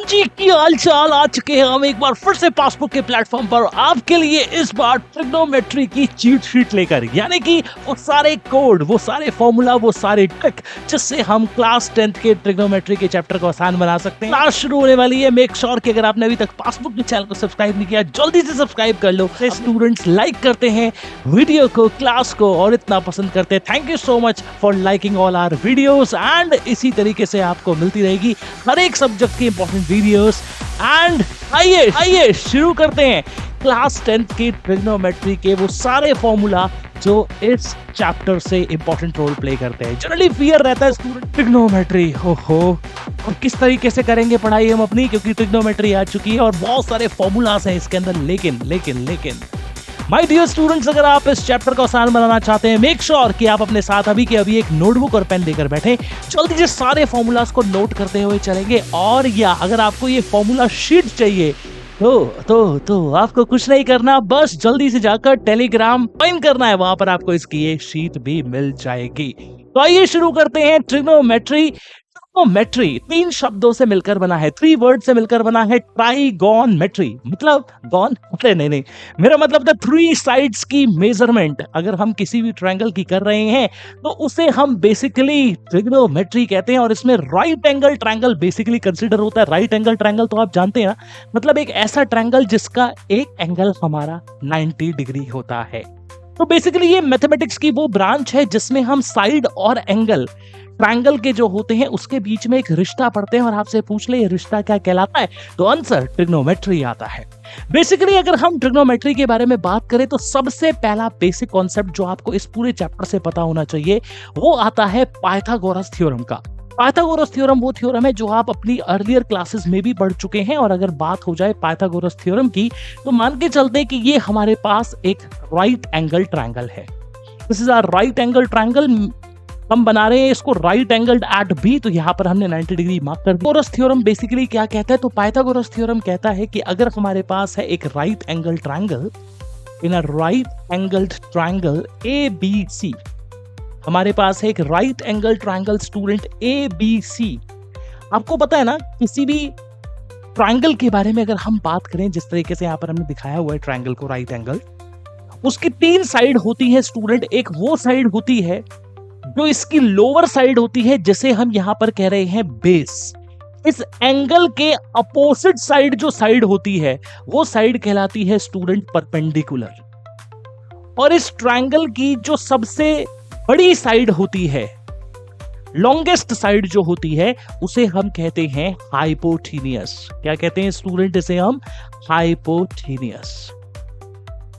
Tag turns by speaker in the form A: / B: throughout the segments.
A: जी की हाल चाल। आ चुके हैं हम एक बार फिर से पासबुक के प्लेटफॉर्म पर आपके लिए, इस बार ट्रिग्नोमेट्री की चीट शीट लेकर, यानी कि वो सारे कोड, वो सारे फॉर्मूला, वो सारे ट्रिक जिससे हम क्लास 10th के ट्रिग्नोमेट्री के चैप्टर को आसान बना सकते हैं। क्लास शुरू होने वाली है। मेक श्योर कि अगर आपने अभी तक पासबुक के चैनल को सब्सक्राइब नहीं किया, जल्दी से सब्सक्राइब कर लो। स्टूडेंट्स लाइक करते हैं वीडियो को, क्लास को, और इतना पसंद करते हैं। Thank you so much for liking all our videos and इसी तरीके से आपको मिलती रहेगी हर एक सब्जेक्ट की इंपॉर्टेंट वीडियोस। एंड आइए शुरू करते हैं क्लास 10th की ट्रिग्नोमेट्री के वो सारे फॉर्मूला जो इस चैप्टर से इंपॉर्टेंट रोल प्ले करते हैं। जनरली फियर रहता है स्टूडेंट ट्रिग्नोमेट्री, ओहो, और किस तरीके से करेंगे पढ़ाई हम अपनी, क्योंकि ट्रिग्नोमेट्री आ चुकी है और बहुत सारे फॉर्मूलास हैं इसके अंदर। लेकिन माय डियर स्टूडेंट्स, अगर आप इस चैप्टर को आसान बनाना चाहते हैं, मेक श्योर कि आप अपने साथ अभी के अभी एक नोटबुक और पेन लेकर बैठे। जल्दी से सारे फॉर्मूलास को नोट करते हुए चलेंगे। और या अगर आपको ये फॉर्मूला शीट चाहिए तो आपको कुछ नहीं करना, बस जल्दी से जाकर टेलीग्राम ज्वाइन करना है, वहां पर आपको इसकी ये शीट भी मिल जाएगी। तो आइए शुरू करते हैं। ट्रिग्नोमेट्री 3 शब्दों से मिलकर बना है, 3 वर्ड से मिलकर बना है। ट्राइगोनमेट्री मतलब गॉन नहीं, मेरा मतलब था 3 साइड्स की मेजरमेंट। अगर हम किसी भी ट्रायंगल की कर रहे हैं तो उसे हम बेसिकली ट्रिग्नोमेट्री कहते हैं। और इसमें right angle triangle basically consider होता है। राइट एंगल ट्रायंगल तो आप जानते हैं ना, मतलब एक ऐसा ट्रायंगल जिसका एक एंगल हमारा 90 डिग्री होता है। तो बेसिकली ये मैथमेटिक्स की वो ब्रांच है जिसमें हम साइड और एंगल ट्रायंगल के जो होते हैं उसके बीच में एक रिश्ता पढ़ते हैं। और आपसे पूछ ले ये रिश्ता क्या कहलाता है, तो आंसर ट्रिग्नोमेट्री आता है। बेसिकली अगर हम ट्रिग्नोमेट्री के बारे में बात करें तो सबसे पहला बेसिक कॉन्सेप्ट जो आपको इस पूरे चैप्टर से पता होना चाहिए वो आता है पाइथागोरस थ्योरम का। पाइथागोरस थ्योरम वो थ्योरम है जो आप अपनी अर्लियर क्लासेस में भी पढ़ चुके हैं। और अगर बात हो जाए पाइथागोरस थ्योरम की तो मान के चलते हैं कि ये हमारे पास एक राइट एंगल ट्रायंगल है। This is our right angle triangle. हम बना रहे हैं इसको राइट एंगल्ड एट बी, तो यहाँ पर हमने 90 डिग्री मार्क कर दिया। पाइथागोरस थ्योरम बेसिकली क्या कहता है, तो पाइथागोरस थ्योरम कहता है कि अगर हमारे पास है एक right angle triangle, in a right angled triangle A B C, हमारे पास है एक right angle triangle student A B C. आपको पता है ना, किसी भी ट्रायंगल के बारे में अगर हम बात करें, जिस तरीके से यहाँ पर हमने दिखाया हुआ है ट्रायंगल को, राइट एंगल, उसकी 3 साइड होती है स्टूडेंट। एक वो साइड होती है जो इसकी लोअर साइड होती है, जिसे हम यहां पर कह रहे हैं बेस। इस एंगल के अपोजिट साइड जो साइड होती है वो साइड कहलाती है स्टूडेंट परपेंडिकुलर। और इस ट्रायंगल की जो सबसे बड़ी साइड होती है, लॉन्गेस्ट साइड जो होती है, उसे हम कहते हैं हाइपोटेनियस। क्या कहते हैं स्टूडेंट, इसे हम हाइपोटेनियस।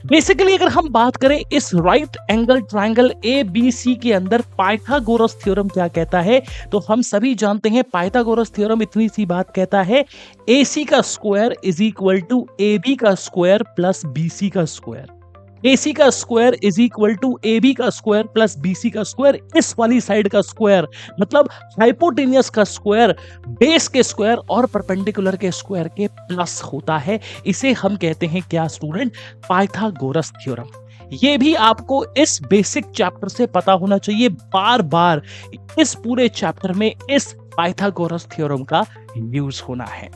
A: बेसिकली अगर हम बात करें इस right angle triangle A B C के अंदर पाइथागोरस थ्योरम क्या कहता है, तो हम सभी जानते हैं पाइथागोरस थ्योरम इतनी सी बात कहता है, ए सी का square is equal to A B का स्क्वायर प्लस बी सी का स्क्वायर। ए सी का square is equal to A B का स्क्वायर प्लस बी सी का स्क्वायर, इस वाली साइड का स्क्वायर, मतलब हाइपोटेनियस का स्क्वायर बेस के स्क्वायर और परपेंडिकुलर के स्क्वायर के प्लस होता है। इसे हम कहते हैं क्या स्टूडेंट, पाइथागोरस थ्योरम। ये भी आपको इस बेसिक चैप्टर से पता होना चाहिए। बार बार इस पूरे चैप्टर में इस पाइथागोरस थ्योरम का यूज होना है।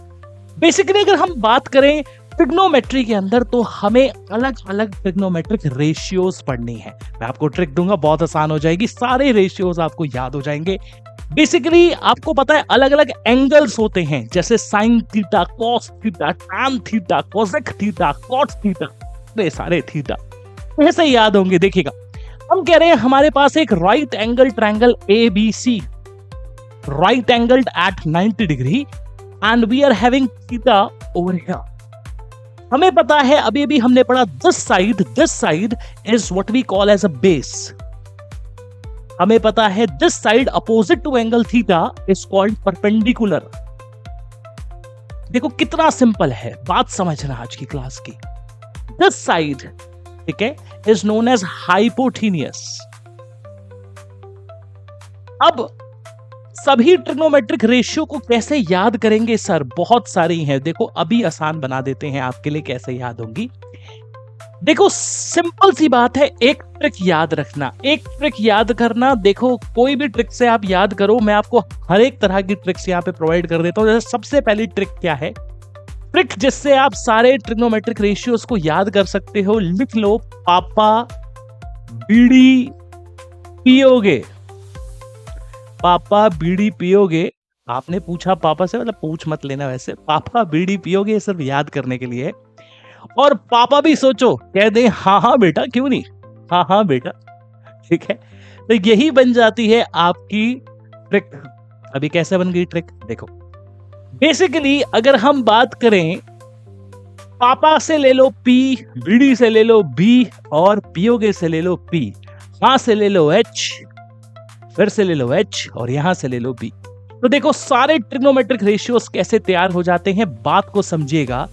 A: बेसिकली अगर हम बात करें ट्रिग्नोमेट्री के अंदर, तो हमें अलग अलग ट्रिग्नोमेट्रिक रेशियोज पढ़नी है। मैं आपको ट्रिक दूंगा, बहुत आसान हो जाएगी, सारे रेशियोज आपको याद हो जाएंगे। बेसिकली आपको पता है अलग अलग एंगल्स होते हैं, जैसे sine theta, cos theta, tan theta, cosec theta, cot theta, ये सारे थीटा ऐसे याद होंगे। देखिएगा, हम कह रहे हैं हमारे पास एक right angle triangle A B C, right angled at 90 degree, and we are having theta over here. हमें पता है, अभी अभी हमने पढ़ा, this side is what we call as a base. हमें पता है this side opposite to angle theta is called perpendicular. देखो कितना सिंपल है, बात समझना आज की क्लास की। दिस साइड, ठीक है, इज नोन एज हाइपोटेनियस। अब सभी ट्रिग्नोमेट्रिक रेशियो को कैसे याद करेंगे सर, बहुत सारी हैं। देखो अभी आसान बना देते हैं आपके लिए, कैसे याद होंगी। देखो सिंपल सी बात है, एक ट्रिक याद रखना, एक ट्रिक याद करना। देखो कोई भी ट्रिक से आप याद करो, मैं आपको हर एक तरह की ट्रिक्स यहाँ पे प्रोवाइड कर देता हूँ। जैसे सबसे पहली ट्रिक क्या है, ट्रिक जिससे आप सारे ट्रिग्नोमेट्रिक रेशियोज को याद कर सकते हो। लिख लो, पापा बीड़ी पियोगे, पापा बीड़ी पियोगे। आपने पूछा पापा से, मतलब पूछ मत लेना वैसे, पापा बीड़ी पियोगे सिर्फ याद करने के लिए है। और पापा भी सोचो, कह दे हाँ हाँ बेटा, क्यों नहीं, हाँ हाँ बेटा, ठीक है। तो यही बन जाती है आपकी ट्रिक। अभी कैसे बन गई ट्रिक, देखो बेसिकली अगर हम बात करें, पापा से ले लो पी, बीड़ी से ले लो बी, और पियोगे से ले लो पी, हां से ले लो एच, फिर से ले लो एच, और यहां से ले लो बी। तो देखो सारे ट्रिग्नोमेट्रिक रेशियोज कैसे तैयार हो जाते हैं, बात को समझिएगा।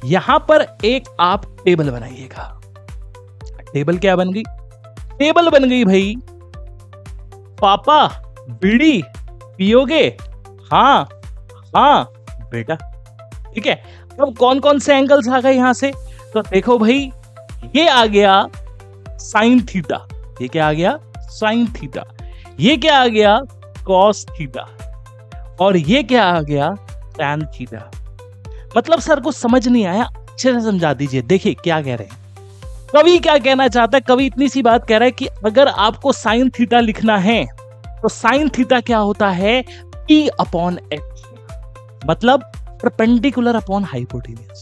A: यहां पर एक आप टेबल बनाइएगा। टेबल क्या बन गई, टेबल बन गई भाई, पापा बीड़ी पियोगे, हाँ हाँ बेटा, ठीक है। अब कौन कौन से एंगल्स आ गए यहां से, तो देखो भाई, ये आ गया साइन थीटा, ये क्या आ गया साइन थीटा, ये क्या आ गया कॉस थीटा, और ये क्या आ गया टैन थीटा। मतलब सर को समझ नहीं आया, अच्छे से समझा दीजिए। देखिए क्या कह रहे हैं कवि, क्या कहना चाहता है कवि, इतनी सी बात कह रहा है कि अगर आपको साइन थीटा लिखना है तो साइन थीटा क्या होता है, P अपॉन H, मतलब परपेंडिकुलर अपॉन हाइपोटेन्यूज,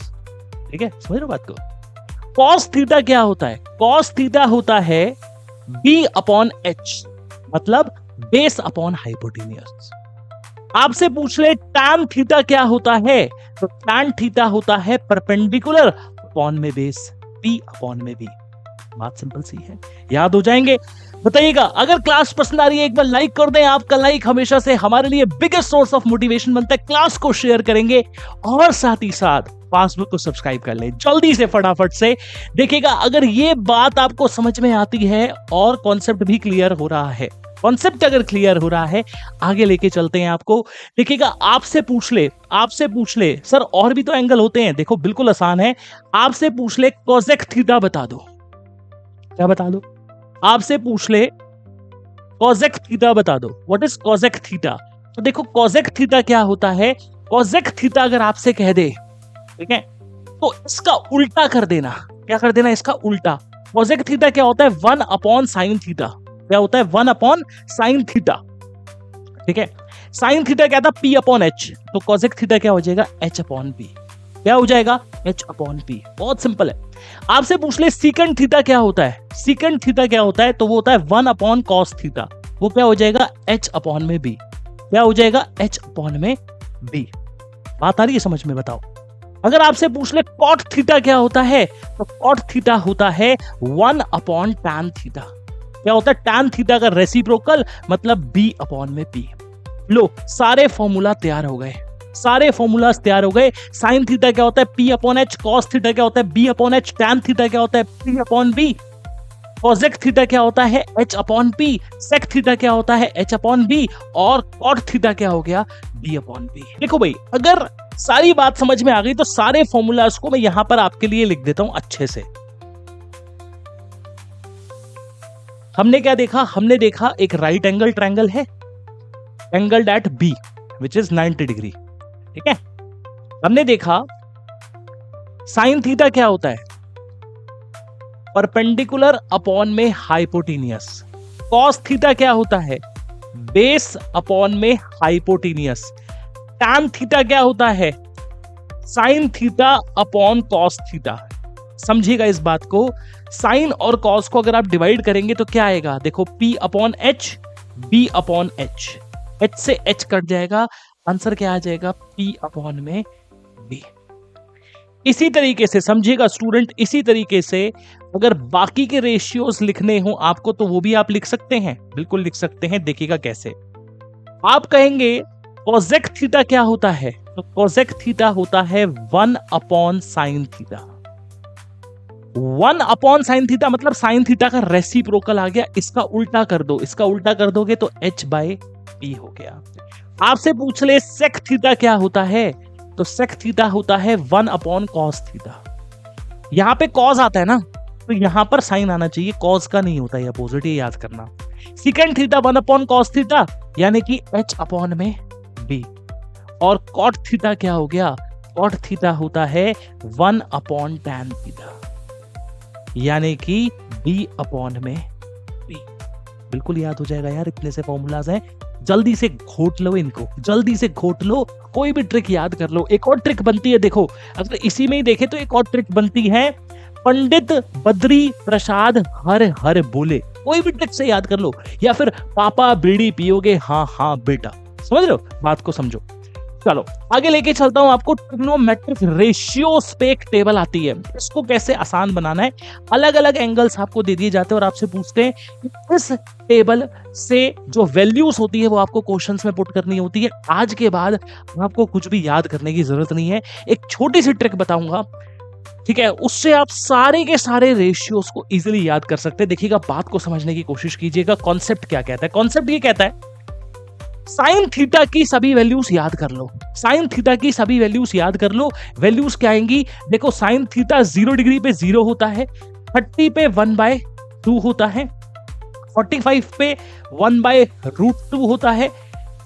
A: ठीक है, समझ रहे हो बात को। कॉस थीटा क्या होता है, कॉस थीटा होता है B अपॉन H, मतलब बेस अपॉन हाइपोटेन्यूज। आपसे पूछ ले टैन थीटा क्या होता है, तो टैन थीटा होता है परपेंडिकुलर अपॉन में बेस, P अपॉन में B। बात सिंपल सी है, याद हो जाएंगे। बताइएगा, अगर क्लास पसंद आ रही है एक बार लाइक कर दें। आपका लाइक हमेशा से हमारे लिए बिगेस्ट सोर्स ऑफ मोटिवेशन बनता है। क्लास को शेयर करेंगे और साथ ही साथ पासबुक को सब्सक्राइब कर लें जल्दी से, फटाफट से। देखिएगा, अगर ये बात आपको समझ में आती है और कॉन्सेप्ट भी क्लियर हो रहा है, कॉन्सेप्ट अगर क्लियर हो रहा है, आगे लेके चलते हैं आपको। देखिएगा, आपसे पूछ ले सर और भी तो एंगल होते हैं, देखो बिल्कुल आसान है। आपसे पूछ ले कोसेक थीटा बता दो, क्या बता दो, आपसे पूछ ले कोसेक थीटा बता दो, व्हाट इज कोसेक थीटा। तो देखो कोसेक थीटा क्या होता है, कोसेक थीटा अगर आपसे कह दे, ठीक है, तो इसका उल्टा कर देना। क्या कर देना, इसका उल्टा। कोसेक थीटा क्या होता है, 1 अपॉन साइन थीटा। क्या होता है, 1 अपॉन साइन थीटा, ठीक है। साइन थीटा क्या था, P अपॉन H, तो कोसेक थीटा क्या हो जाएगा, H अपॉन P। क्या हो जाएगा, H अपॉन P। बहुत सिंपल है। आपसे पूछ ले सीकेंट थीटा क्या होता है, सीकेंट थीटा क्या होता है, तो वो होता है 1 अपॉन कॉस थीटा, वो क्या हो जाएगा, H अपॉन में B। क्या हो जाएगा, H अपॉन में B। बात आ रही है समझ में, बताओ। अगर आपसे पूछ ले कॉट थीटा क्या होता है, तो कॉट थीटा होता है 1 अपॉन टैन थीटा। क्या होता है, टैन थीटा का रेसिप्रोकल, मतलब B अपॉन में P। लो, सारे फॉर्मूला तैयार हो गए, सारे फॉर्मूलाज तैयार हो गए। साइन थीटा क्या होता है, P upon H, cos theta क्या होता है, B upon H, tan theta क्या होता है, P upon B, cosec theta क्या होता है, H upon P, sec theta क्या होता है, H अपॉन B, और कॉट थीटा क्या हो गया, B अपॉन B। देखो भाई, अगर सारी बात समझ में आ गई तो सारे फॉर्मूलाज को मैं यहां पर आपके लिए लिख देता हूं अच्छे से। हमने क्या देखा, हमने देखा एक राइट एंगल ट्रायंगल है, angle at B which is 90 degree, ठीक है। हमने देखा साइन थीटा क्या होता है, परपेंडिकुलर अपॉन में हाइपोटेनियस। कॉस थीटा क्या होता है, बेस अपॉन में हाइपोटेनियस। टैन थीटा क्या होता है, sine theta upon cos theta. समझिएगा इस बात को, साइन और कॉस को अगर आप डिवाइड करेंगे तो क्या आएगा, देखो P upon H, B upon H, H से H कट जाएगा, आंसर क्या आ जाएगा, P अपॉन में B। इसी तरीके से समझिएगा स्टूडेंट, इसी तरीके से अगर बाकी के रेशियोज लिखने हो आपको तो वो भी आप लिख सकते हैं, बिल्कुल लिख सकते हैं। देखिएगा कैसे, आप कहेंगे कोसेक थीटा क्या होता है, तो कोसेक थीटा होता है 1 upon sine theta. 1 upon sine theta मतलब साइन थीटा का रेसिप्रोकल आ गया, इसका उल्टा कर दो, इसका उल्टा कर दोगे तो H बाय P हो गया। आपसे पूछ ले सेक थीटा क्या होता है, तो सेक थीटा होता है 1 अपॉन कॉस थीटा। यहाँ पे कॉज आता है ना, तो यहाँ पर साइन आना चाहिए, कॉज का नहीं होता, ये अपोजिट, ये याद करना। Secant theta 1 upon cos theta, यानी कि h अपॉन में b। और कॉट थीटा क्या हो गया, कॉट थीटा होता है 1 अपॉन टैन थीटा, यानी कि b अपॉन में b। बिल्कुल याद हो जाएगा यार, इतने से फॉर्मूलाज हैं, जल्दी से घोट लो इनको, जल्दी से घोट लो, कोई भी ट्रिक याद कर लो। एक और ट्रिक बनती है, देखो अगर इसी में ही देखे तो एक और ट्रिक बनती है, पंडित बद्री प्रसाद हर हर बोले, कोई भी ट्रिक से याद कर लो, या फिर पापा बीड़ी पियोगे, हाँ हाँ बेटा, समझ लो बात को, समझो। चलो आगे लेके चलता हूं आपको, ट्रिग्नोमेट्रिक रेशियोज पे एक टेबल आती है, इसको कैसे आसान बनाना है। अलग अलग एंगल्स आपको दे दिए जाते हैं और आपसे पूछते हैं कि इस टेबल से जो वैल्यूज होती है वो आपको क्वेश्चंस में पुट करनी होती है। आज के बाद आपको कुछ भी याद करने की जरूरत नहीं है, एक छोटी सी ट्रिक बताऊंगा, ठीक है, उससे आप सारे के सारे रेशियोज को इजीली याद कर सकते हैं। देखिएगा, बात को समझने की कोशिश कीजिएगा, कॉन्सेप्ट क्या कहता है। कॉन्सेप्ट ये कहता है, साइन थीटा की सभी वैल्यूज याद कर लो, साइन थीटा की सभी वैल्यूज याद कर लो। वैल्यूज क्या आएंगी, देखो साइन थीटा 0 डिग्री पे 0 होता है, 30 पे 1/2 होता है, 45 पे 1/√2 होता है,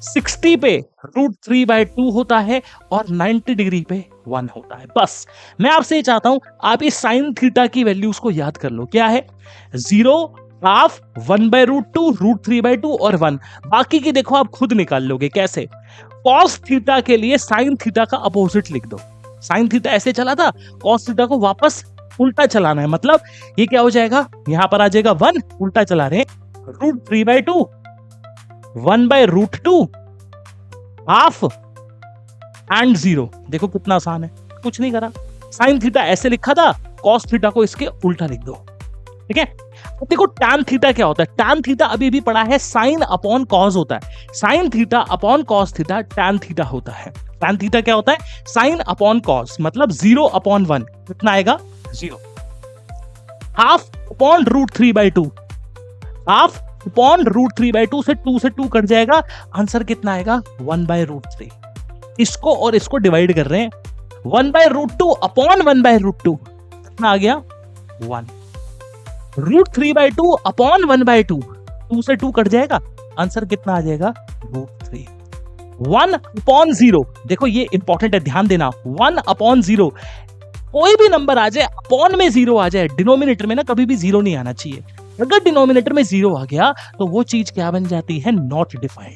A: 60 पे √3/2 होता है, और 90 डिग्री पे 1 होता है। बस मैं आपसे ये चाहता हूं, आप इस साइन थीटा की वैल्यूज को याद कर लो। क्या है, 0, हाफ, 1/√2, √3/2 और 1। बाकी की देखो आप खुद निकाल लोगे। कैसे, कॉस थीटा के लिए साइन थीटा का अपोजिट लिख दो। साइन थीटा ऐसे चला था, कॉस थीटा को वापस उल्टा चलाना है, मतलब ये क्या हो जाएगा, यहां पर आ जाएगा 1, उल्टा चला रहे, √3/2, 1/√2, हाफ एंड 0। देखो कितना आसान है, कुछ नहीं करा। साइन थीटा ऐसे लिखा था, कॉस थीटा को इसके उल्टा लिख दो, ठीक है। अब देखो टैन थीटा क्या होता है, टैन थीटा अभी भी पढ़ा है, साइन अपॉन कॉस होता है, sine theta upon cos theta tan theta होता है। टैन थीटा क्या होता है, साइन अपॉन कॉस, मतलब 0 अपॉन 1, कितना आएगा 0। हाफ अपॉन √3/2, हाफ अपॉन √3/2 से 2 से 2 कट जाएगा, आंसर कितना आएगा 1/√3। इसको और इसको डिवाइड कर रहे हैं, 1/√2 अपॉन 1/√2 कितना आ गया 1, √3/2 अपॉन 1/2, 2 से 2 कट जाएगा, आंसर कितना आ जाएगा √3। 1 अपॉन 0, देखो ये इंपॉर्टेंट है, ध्यान देना, 1 अपॉन 0, कोई भी नंबर आ जाए अपॉन में 0 आ जाए, डिनोमिनेटर में ना कभी भी 0 नहीं आना चाहिए। अगर डिनोमिनेटर में 0 आ गया तो वो चीज क्या बन जाती है, नॉट डिफाइंड।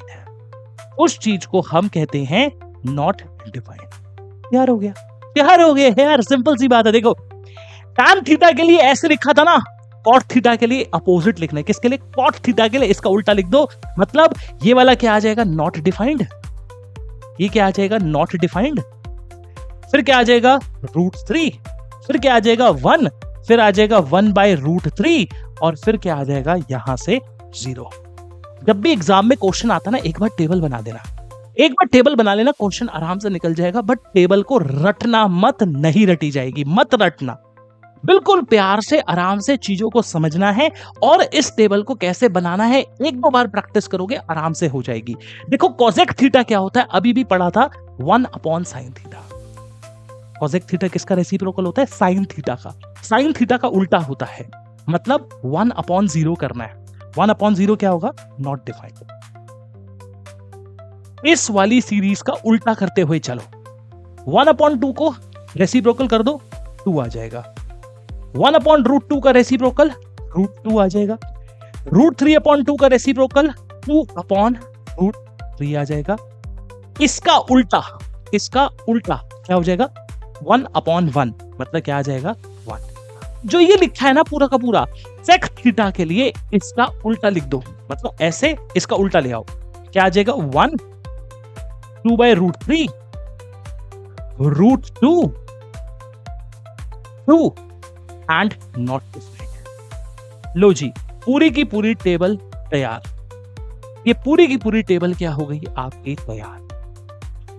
A: उस चीज को हम कहते हैं नॉट डिफाइंड। यार हो गया, यार हो गया यार, सिंपल सी बात है। देखो टैन थीटा के लिए ऐसे लिखा था ना, कॉट थीटा के लिए अपोजिट लिखना है। किसके लिए, कॉट थीटा के लिए, इसका उल्टा लिख दो, मतलब ये वाला क्या आ जाएगा, नॉट डिफाइंड। ये क्या आ जाएगा, नॉट डिफाइंड। फिर क्या आ जाएगा √3, फिर क्या आ जाएगा 1, फिर आ जाएगा 1/√3, और फिर क्या आ जाएगा यहां से 0। जब भी एग्जाम में क्वेश्चन आता ना, एक बार टेबल बना देना, एक बार टेबल बना लेना, क्वेश्चन आराम से निकल जाएगा। बट टेबल को रटना मत, नहीं रटी जाएगी, मत रटना, बिल्कुल प्यार से आराम से चीजों को समझना है, और इस टेबल को कैसे बनाना है एक दो बार प्रैक्टिस करोगे, आराम से हो जाएगी। देखो कोसेक थीटा क्या होता है, अभी भी पढ़ा था, 1 upon sine theta. Cosec theta किसका रेसिप्रोकल होता है, साइन थीटा का। साइन थीटा का उल्टा होता है, मतलब 1 अपॉन 0 करना है। 1 अपॉन 0 क्या होगा, नॉट डिफाइंड। इस वाली सीरीज का उल्टा करते हुए चलो, 1 अपॉन 2 को रेसिप्रोकल कर दो, 2 आ जाएगा। 1 अपॉन √2 का रेसिप्रोकल √2 आ जाएगा। √3 अपॉन 2 का रेसिप्रोकल 2 अपॉन √3 आ जाएगा। इसका उल्टा, इसका उल्टा क्या हो जाएगा, 1 अपॉन 1, मतलब क्या आ जाएगा 1। जो ये लिखा है ना पूरा का पूरा, सेक थीटा के लिए इसका उल्टा लिख दो, मतलब ऐसे इसका उल्टा ले आओ, क्या आ जाएगा 1, 2/√3, √2, 2 एंड नॉट डिफाइंड। लो जी, पूरी की पूरी टेबल तैयार। ये पूरी की पूरी टेबल क्या हो गई आपकी तैयार।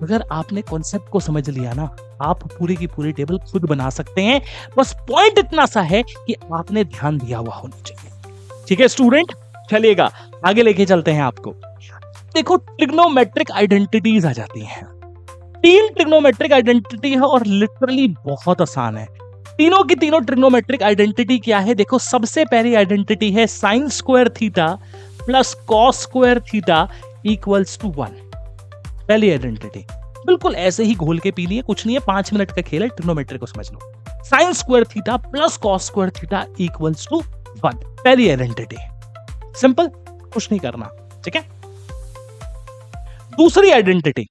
A: अगर आपने कॉन्सेप्ट को समझ लिया ना, आप पूरी की पूरी टेबल खुद बना सकते हैं। बस पॉइंट इतना सा है कि आपने ध्यान दिया हुआ होना चाहिए। ठीक है स्टूडेंट, चलिएगा आगे लेके चलते हैं आपको। देखो ट्रिग्नोमेट्रिक आइडेंटिटीज आ जाती हैं। 3 ट्रिग्नोमेट्रिक आइडेंटिटी है और लिटरली बहुत आसान है। तीनों की तीनों ट्रिग्नोमेट्रिक आइडेंटिटी क्या है? देखो, सबसे पहली आइडेंटिटी है sine square theta plus cos square theta equals to 1। पहली आइडेंटिटी बिल्कुल ऐसे ही घोल के पी लिए, कुछ नहीं है, 5 मिनट का खेल है, ट्रिग्नोमेट्री को समझ लो। Sine square theta plus cos square theta equals to 1, पहली आइडेंटिटी। सिंपल, कुछ नहीं करना, ठीक है। दूसरी identity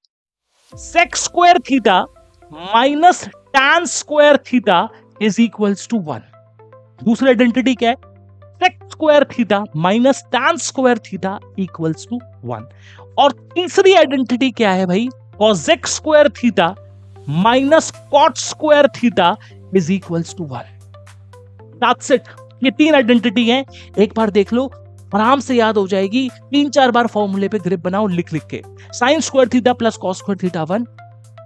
A: sec square theta minus tan square theta is equals to 1। दूसरी आइडेंटिटी क्या है? Sec square theta minus tan square theta equals to 1। और तीसरी आइडेंटिटी क्या है भाई? Cosec square theta minus cot square theta is equals to 1। That's it. ये तीन आइडेंटिटी है, एक बार देख लो, आराम से याद हो जाएगी। 3-4 बार फॉर्मूले पे ग्रिप बनाओ लिख लिख के। Sine square theta plus cos square theta 1,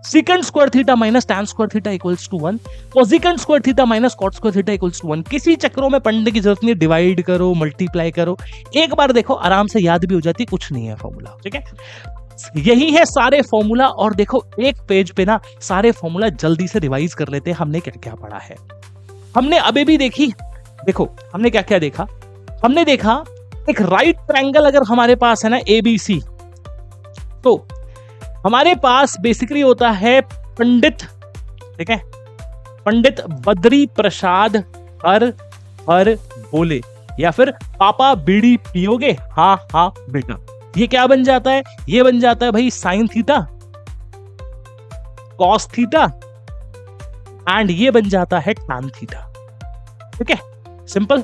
A: secant square theta minus tan square theta equals to 1, cosecant square theta minus cot square theta equals to 1। किसी चक्रों में पढ़ने की जरूरत नहीं, डिवाइड करो, मल्टीप्लाई करो, एक बार देखो आराम से याद भी हो जाती, कुछ नहीं है फॉर्मूला, ठीक है। यही है सारे फॉर्मूला। और देखो, एक पेज पे ना सारे फॉर्मूला जल्दी से रिवाइज कर लेते हैं, हमने क्या क्या पढ़ा है। हमने अभी भी देखी, देखो हमने क्या क्या देखा। हमने देखा एक राइट ट्रायंगल अगर हमारे पास है ना ABC, तो हमारे पास बेसिकली होता है पंडित, ठीक है, पंडित बद्री प्रसाद हर बोले, या फिर पापा बीड़ी पियोगे, हाँ हाँ बेटा। ये क्या बन जाता है? ये बन जाता है भाई sign theta cos theta and ये बन जाता है टैन थीटा, ठीक है। Simple,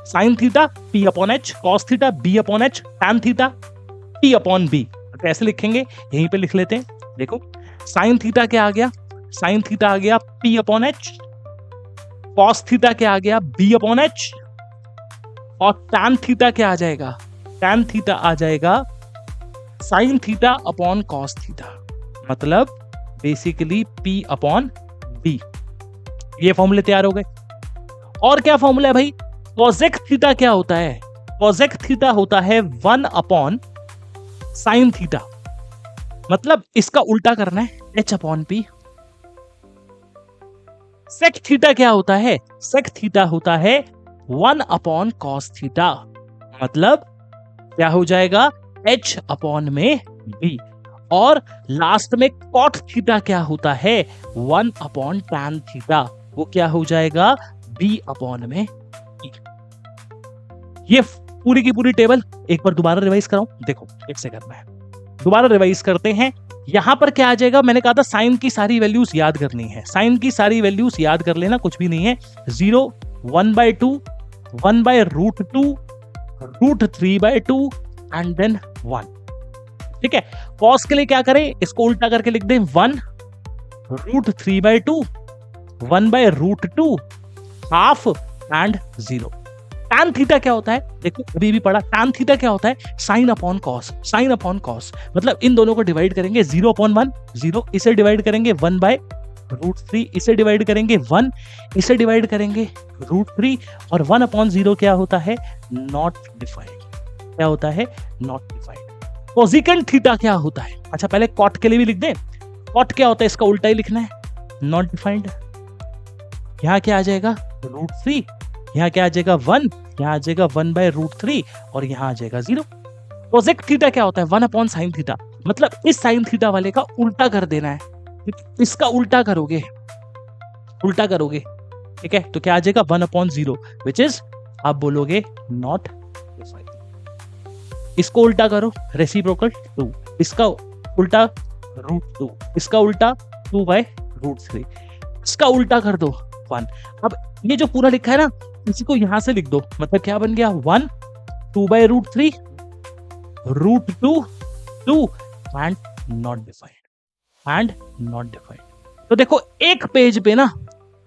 A: sine theta P upon H, cos theta B upon H, tan theta P upon B। कैसे लिखेंगे? यहीं पे लिख लेते हैं। देखो, साइन थीटा क्या आ गया? साइन थीटा आ गया P upon H, cos theta क्या आ गया? B अपॉन H, और टैन थीटा क्या आ जाएगा? टैन थीटा आ जाएगा sign theta upon cos theta, मतलब बेसिकली P अपॉन B। ये फॉर्मूले तैयार हो गए। और क्या फॉर्मूला है भाई? कोसेक थीटा क्या होता है? कोसेक थीटा होता है 1 अपॉन साइन थीटा, मतलब इसका उल्टा करना है, H upon P। Sec theta क्या होता है? सेक थीटा होता है 1 अपॉन कॉस थीटा, मतलब क्या हो जाएगा? H अपॉन में B। और लास्ट में कॉट थीटा क्या होता है? 1 अपॉन टैन थीटा, वो क्या हो जाएगा? B अपॉन में E। ये पूरी की पूरी टेबल एक बार दोबारा रिवाइज कराऊं, देखो कैसे करना है। दोबारा रिवाइज करते हैं। यहां पर क्या आ जाएगा? मैंने कहा था साइन की सारी वैल्यूज याद करनी है, साइन की सारी वैल्यूज याद कर लेना, कुछ भी नहीं है। 0, 1/2, 1/√2, √3/2 एंड देन 1, ठीक है। कॉस के लिए क्या करें? इसको उल्टा करके लिख दें 1 √3/2, 1/√2, हाफ एंड 0। टैन थीटा क्या होता है? देखो अभी भी पढ़ा, टैन थीटा क्या होता है? Sine upon cos, sine upon cos, मतलब इन दोनों को डिवाइड करेंगे 0 अपॉन 1, 0, इसे डिवाइड करेंगे 1/√3, इसे डिवाइड करेंगे 1, इसे डिवाइड करेंगे √3, और 1 अपॉन 0 क्या होता है? Not defined. क्या होता है? Not defined. कोसेकंड थीटा क्या होता है? अच्छा पहले कॉट के लिए भी लिख दें। कॉट क्या होता है? इसका उल्टा ही लिखना है, नॉट डिफाइंड। यहां क्या आ जाएगा? √3, यहाँ क्या आ जाएगा? 1, यहाँ आ जाएगा 1/√3, और यहाँ आ जाएगा 0। कोसेक थीटा क्या होता है? 1 अपॉन साइन थीटा, मतलब इस साइन थीटा वाले का उल्टा कर देना है, इसका उल्टा करोगे, उल्टा करोगे, ठीक है। तो क्या आ जाएगा? 1 अपॉन 0, विच इज, आप बोलोगे नॉट डिफाइंड। इसको उल्टा करो, रेसिप्रोकल 2, इसका उल्टा √2, इसका उल्टा 2/√3, इसका उल्टा कर दो 1। अब ये जो पूरा लिखा है ना, इसी को यहां से लिख दो, मतलब क्या बन गया? 1, 2/√3, √2, 2 and not defined, and not defined. तो देखो एक पेज पे ना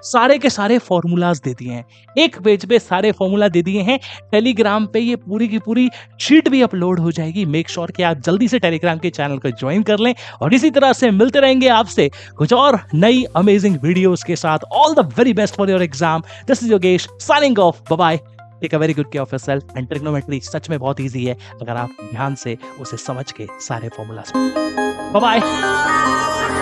A: सारे के सारे फॉर्मूलाज दे दिए हैं, एक पेज पे सारे फॉर्मूला दे दिए हैं। टेलीग्राम पे ये पूरी की पूरी शीट भी अपलोड हो जाएगी। मेक श्योर कि आप जल्दी से टेलीग्राम के चैनल को ज्वाइन कर लें, और इसी तरह से मिलते रहेंगे आपसे कुछ और नई अमेजिंग वीडियोस के साथ। All the very best for your exam. This is Yogesh signing off, bye bye. Take a very good care of yourself. And trigonometry सच में बहुत ईजी है अगर आप ध्यान से उसे समझ के सारे फॉर्मूलाज। Bye bye.